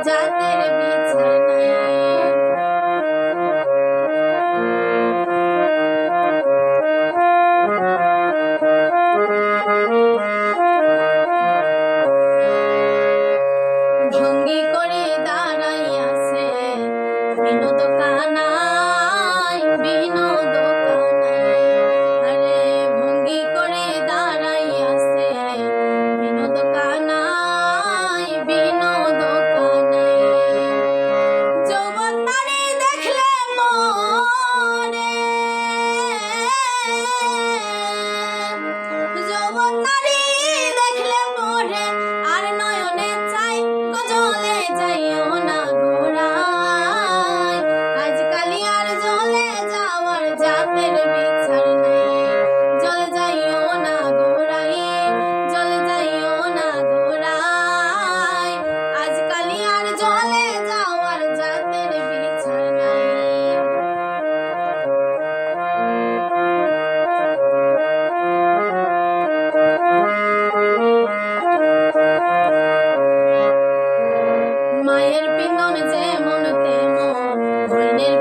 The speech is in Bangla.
জাতের বিছানায়। ভঙ্গি করে দাঁড়াইয়াছে বিনোদ কানাই, বিনোদ কানাই। আরে ভঙ্গি করে দাঁড়াইয়াছে বিনোদ কানাই, বিনোদ কানাই। যৌবন নারী দেখলে মরে, যৌবন নারী দেখলে মরে, আর নয়নে চাই গজলে যাইও না ঘোড়ায়। আজকালি আর জলে যাওয়ার জাতের বিচার নাই, জলে যাইও না ঘোড়ায়, জলে যাইও না ঘোড়ায়। আজকালি আর জলে যাওয়ার জাতের বিচার নাই। মায়ের পিন্দন যেমন তেমন, বইনের